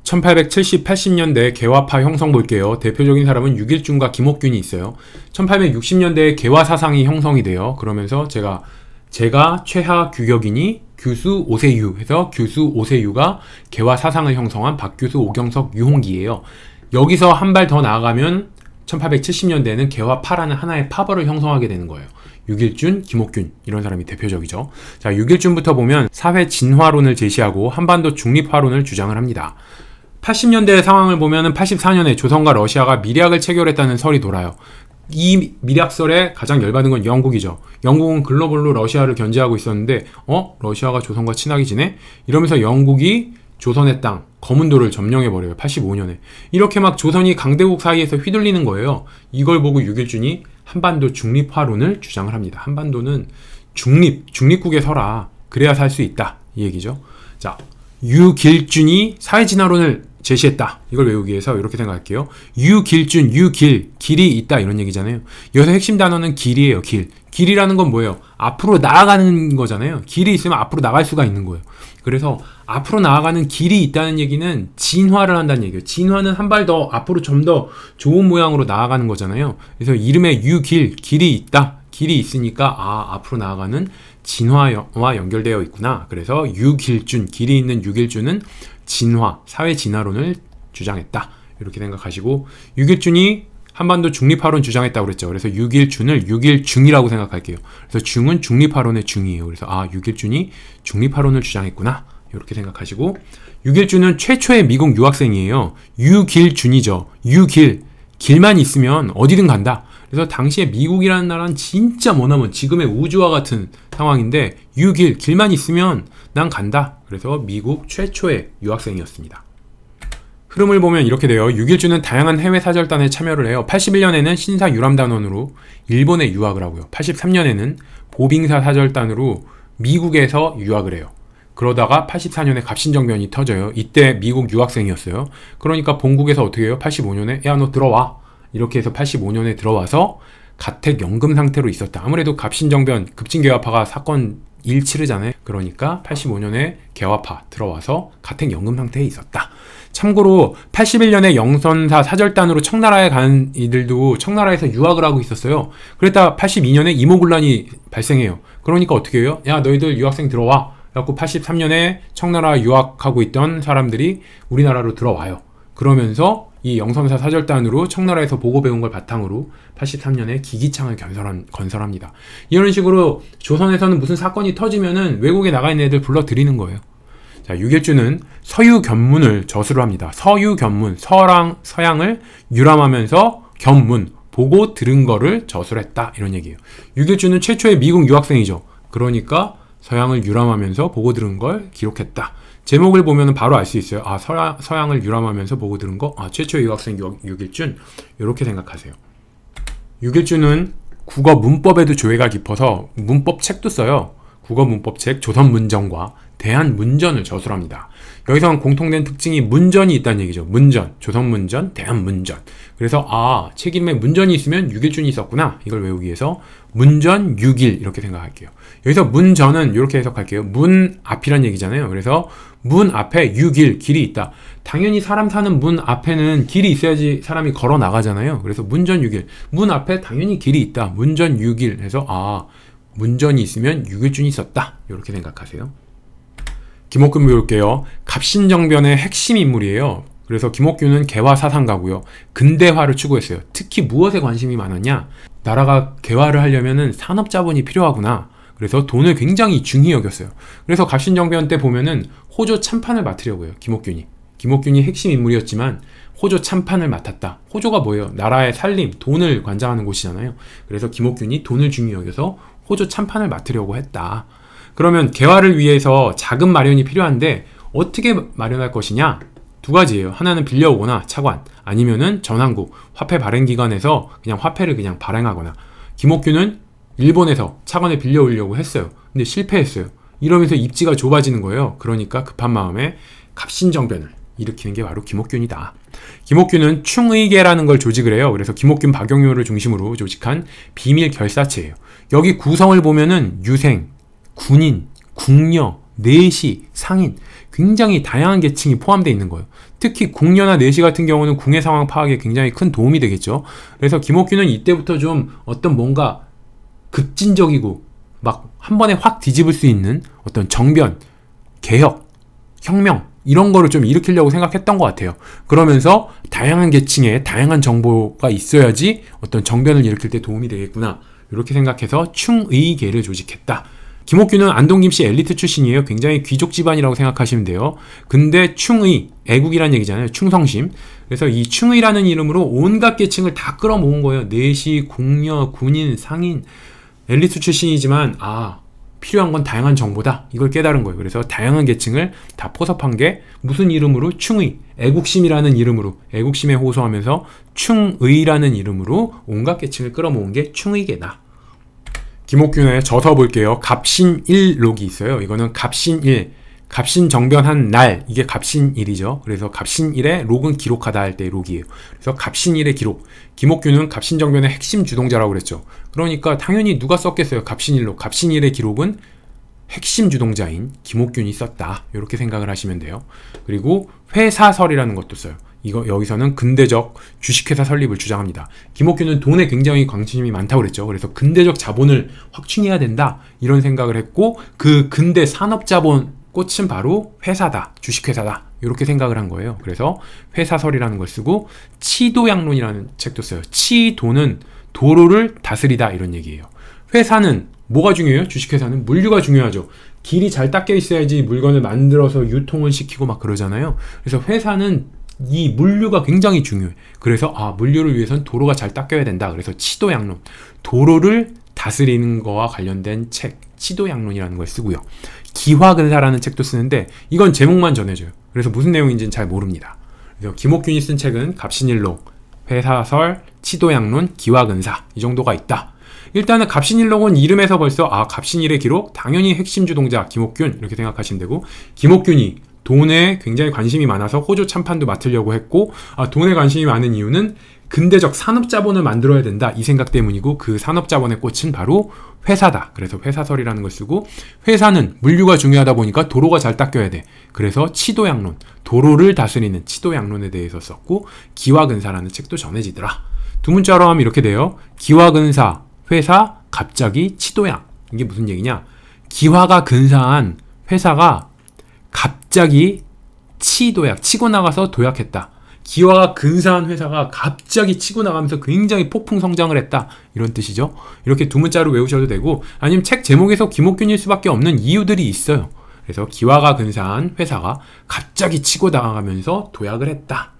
1870, 80년대 개화파 형성 볼게요. 대표적인 사람은 유길준과 김옥균이 있어요. 1860년대에 개화 사상이 형성이 돼요. 그러면서 제가 최하 규격이니 규수 오세유 해서 규수 오세유가 개화 사상을 형성한 박규수, 오경석, 유홍기예요. 여기서 한 발 더 나아가면 1870년대에는 개화파라는 하나의 파벌을 형성하게 되는 거예요. 유길준, 김옥균 이런 사람이 대표적이죠. 자, 유길준부터 보면 사회 진화론을 제시하고 한반도 중립화론을 주장을 합니다. 80년대 상황을 보면 84년에 조선과 러시아가 밀약을 체결했다는 설이 돌아요. 이 밀약설에 가장 열받은 건 영국이죠. 영국은 글로벌로 러시아를 견제하고 있었는데 러시아가 조선과 친하게 지내? 이러면서 영국이 조선의 땅 거문도를 점령해버려요. 85년에. 이렇게 막 조선이 강대국 사이에서 휘둘리는 거예요. 이걸 보고 유길준이 한반도 중립화론을 주장을 합니다. 한반도는 중립국에 서라. 그래야 살 수 있다. 이 얘기죠. 자, 유길준이 사회진화론을 제시했다. 이걸 외우기 위해서 이렇게 생각할게요. 유길준, 길이 있다 이런 얘기잖아요. 여기서 핵심 단어는 길이에요. 길이라는 건 뭐예요? 앞으로 나아가는 거잖아요. 길이 있으면 앞으로 나갈 수가 있는 거예요. 그래서 앞으로 나아가는 길이 있다는 얘기는 진화를 한다는 얘기예요. 진화는 한 발 더 앞으로 좀 더 좋은 모양으로 나아가는 거잖아요. 그래서 이름에 길이 있다. 길이 있으니까 앞으로 나아가는 진화와 연결되어 있구나. 그래서 유길준, 길이 있는 유길준은 진화, 사회 진화론을 주장했다. 이렇게 생각하시고 유길준이 한반도 중립화론 주장했다고 그랬죠. 그래서 유길준을 유길중이라고 생각할게요. 그래서 중은 중립화론의 중이에요. 그래서 유길준이 중립화론을 주장했구나. 이렇게 생각하시고 유길준은 최초의 미국 유학생이에요. 유길준이죠. 길만 있으면 어디든 간다. 그래서 당시에 미국이라는 나라는 진짜 머나먼 지금의 우주와 같은 상황인데 길만 있으면 난 간다. 그래서 미국 최초의 유학생이었습니다. 흐름을 보면 이렇게 돼요. 유길준은 다양한 해외 사절단에 참여를 해요. 81년에는 신사 유람단원으로 일본에 유학을 하고요. 83년에는 보빙사 사절단으로 미국에서 유학을 해요. 그러다가 84년에 갑신정변이 터져요. 이때 미국 유학생이었어요. 그러니까 본국에서 어떻게 해요? 85년에 야 너 들어와. 이렇게 해서 85년에 들어와서 가택연금 상태로 있었다. 아무래도 갑신정변, 급진개화파가 사건 일치르잖아요. 그러니까 85년에 개화파 들어와서 가택연금 상태에 있었다. 참고로 81년에 영선사 사절단으로 청나라에 간 이들도 청나라에서 유학을 하고 있었어요. 그랬다 82년에 이모군란이 발생해요. 그러니까 어떻게 해요? 야 너희들 유학생 들어와. 그래갖고 83년에 청나라 유학하고 있던 사람들이 우리나라로 들어와요. 그러면서 이 영선사 사절단으로 청나라에서 보고 배운 걸 바탕으로 83년에 기기창을 건설합니다. 이런 식으로 조선에서는 무슨 사건이 터지면은 외국에 나가 있는 애들 불러들이는 거예요. 자, 유길준은 서유견문을 저수를 합니다. 서유견문, 서양을 유람하면서 견문, 보고 들은 거를 저수를 했다. 이런 얘기예요. 유길준은 최초의 미국 유학생이죠. 그러니까 서양을 유람하면서 보고 들은 걸 기록했다. 제목을 보면 바로 알 수 있어요. 서양을 유람하면서 보고 들은 거? 최초의 유학생 유길준? 이렇게 생각하세요. 유길준은 국어 문법에도 조예가 깊어서 문법 책도 써요. 국어 문법책 조선문전과 대한문전을 저술합니다. 여기서 공통된 특징이 문전이 있다는 얘기죠. 문전, 조선문전, 대한문전. 그래서 책 이름에 문전이 있으면 유길준이 있었구나. 이걸 외우기 위해서 문전, 유길 이렇게 생각할게요. 여기서 문전은 이렇게 해석할게요. 문 앞이란 얘기잖아요. 그래서 문 앞에 유길, 길이 있다. 당연히 사람 사는 문 앞에는 길이 있어야지 사람이 걸어 나가잖아요. 그래서 문전, 유길. 문 앞에 당연히 길이 있다. 문전, 유길 해서 문전이 있으면 유길준이 있었다. 이렇게 생각하세요. 김옥균 볼게요. 갑신정변의 핵심 인물이에요. 그래서 김옥균은 개화 사상가고요. 근대화를 추구했어요. 특히 무엇에 관심이 많았냐? 나라가 개화를 하려면은 산업자본이 필요하구나. 그래서 돈을 굉장히 중히 여겼어요. 그래서 갑신정변 때 보면은 호조 참판을 맡으려고 해요. 김옥균이 핵심 인물이었지만 호조 참판을 맡았다. 호조가 뭐예요? 나라의 살림, 돈을 관장하는 곳이잖아요. 그래서 김옥균이 돈을 중히 여겨서 호조 참판을 맡으려고 했다. 그러면 개화를 위해서 자금 마련이 필요한데 어떻게 마련할 것이냐? 두 가지예요. 하나는 빌려오거나 차관, 아니면은 전환국, 화폐 발행기관에서 그냥 화폐를 그냥 발행하거나. 김옥균은 일본에서 차관을 빌려오려고 했어요. 근데 실패했어요. 이러면서 입지가 좁아지는 거예요. 그러니까 급한 마음에 갑신정변을 일으키는 게 바로 김옥균이다. 김옥균은 충의계라는 걸 조직을 해요. 그래서 김옥균, 박용효를 중심으로 조직한 비밀 결사체예요. 여기 구성을 보면은 유생, 군인, 궁녀, 내시, 상인, 굉장히 다양한 계층이 포함되어 있는 거예요. 특히 궁녀나 내시 같은 경우는 궁의 상황 파악에 굉장히 큰 도움이 되겠죠. 그래서 김옥균은 이때부터 좀 어떤 뭔가 급진적이고 막 한 번에 확 뒤집을 수 있는 어떤 정변, 개혁, 혁명 이런 거를 좀 일으키려고 생각했던 것 같아요. 그러면서 다양한 계층에 다양한 정보가 있어야지 어떤 정변을 일으킬 때 도움이 되겠구나, 이렇게 생각해서 충의계를 조직했다. 김옥균은 안동김씨 엘리트 출신이에요. 굉장히 귀족 집안이라고 생각하시면 돼요. 근데 충의, 애국이란 얘기잖아요. 충성심. 그래서 이 충의라는 이름으로 온갖 계층을 다 끌어모은 거예요. 내시, 궁녀, 군인, 상인, 엘리트 출신이지만 필요한 건 다양한 정보다, 이걸 깨달은 거예요. 그래서 다양한 계층을 다 포섭한 게 무슨 이름으로? 충의, 애국심이라는 이름으로, 애국심에 호소하면서 충의라는 이름으로 온갖 계층을 끌어모은 게 충의계다. 김옥균의 저서 볼게요. 갑신일록이 있어요. 이거는 갑신일, 갑신정변한 날, 이게 갑신일이죠. 그래서 갑신일의 록은 기록하다 할 때 록이에요. 그래서 갑신일의 기록. 김옥균은 갑신정변의 핵심 주동자라고 그랬죠. 그러니까 당연히 누가 썼겠어요. 갑신일록. 갑신일의 기록은 핵심 주동자인 김옥균이 썼다, 이렇게 생각을 하시면 돼요. 그리고 회사설이라는 것도 써요. 여기서는 근대적 주식회사 설립을 주장합니다. 김옥균은 돈에 굉장히 관심이 많다고 그랬죠. 그래서 근대적 자본을 확충해야 된다, 이런 생각을 했고, 그 근대 산업자본 꽃은 바로 회사다, 주식회사다, 이렇게 생각을 한 거예요. 그래서 회사설이라는 걸 쓰고, 치도양론이라는 책도 써요. 치도는 도로를 다스리다, 이런 얘기예요. 회사는 뭐가 중요해요? 주식회사는 물류가 중요하죠. 길이 잘 닦여 있어야지 물건을 만들어서 유통을 시키고 막 그러잖아요. 그래서 회사는 이 물류가 굉장히 중요해. 그래서 물류를 위해서는 도로가 잘 닦여야 된다. 그래서 치도양론, 도로를 다스리는 거와 관련된 책, 치도양론이라는 걸 쓰고요. 기화근사라는 책도 쓰는데 이건 제목만 전해줘요. 그래서 무슨 내용인지는 잘 모릅니다. 그래서 김옥균이 쓴 책은 갑신일록, 회사설, 치도양론, 기화근사, 이 정도가 있다. 일단은 갑신일록은 이름에서 벌써 갑신일의 기록, 당연히 핵심 주동자 김옥균, 이렇게 생각하시면 되고, 김옥균이 돈에 굉장히 관심이 많아서 호조 참판도 맡으려고 했고, 돈에 관심이 많은 이유는 근대적 산업자본을 만들어야 된다, 이 생각 때문이고, 그 산업자본의 꽃은 바로 회사다. 그래서 회사설이라는 걸 쓰고, 회사는 물류가 중요하다 보니까 도로가 잘 닦여야 돼. 그래서 치도양론, 도로를 다스리는 치도양론에 대해서 썼고, 기화근사라는 책도 전해지더라. 두 문자로 하면 이렇게 돼요. 기화근사, 회사, 갑자기 치도양. 이게 무슨 얘기냐? 기화가 근사한 회사가 갑자기 치도약, 치고 나가서 도약했다. 기화가 근사한 회사가 갑자기 치고 나가면서 굉장히 폭풍 성장을 했다, 이런 뜻이죠. 이렇게 두 문자로 외우셔도 되고, 아니면 책 제목에서 김옥균일 수밖에 없는 이유들이 있어요. 그래서 기화가 근사한 회사가 갑자기 치고 나가면서 도약을 했다,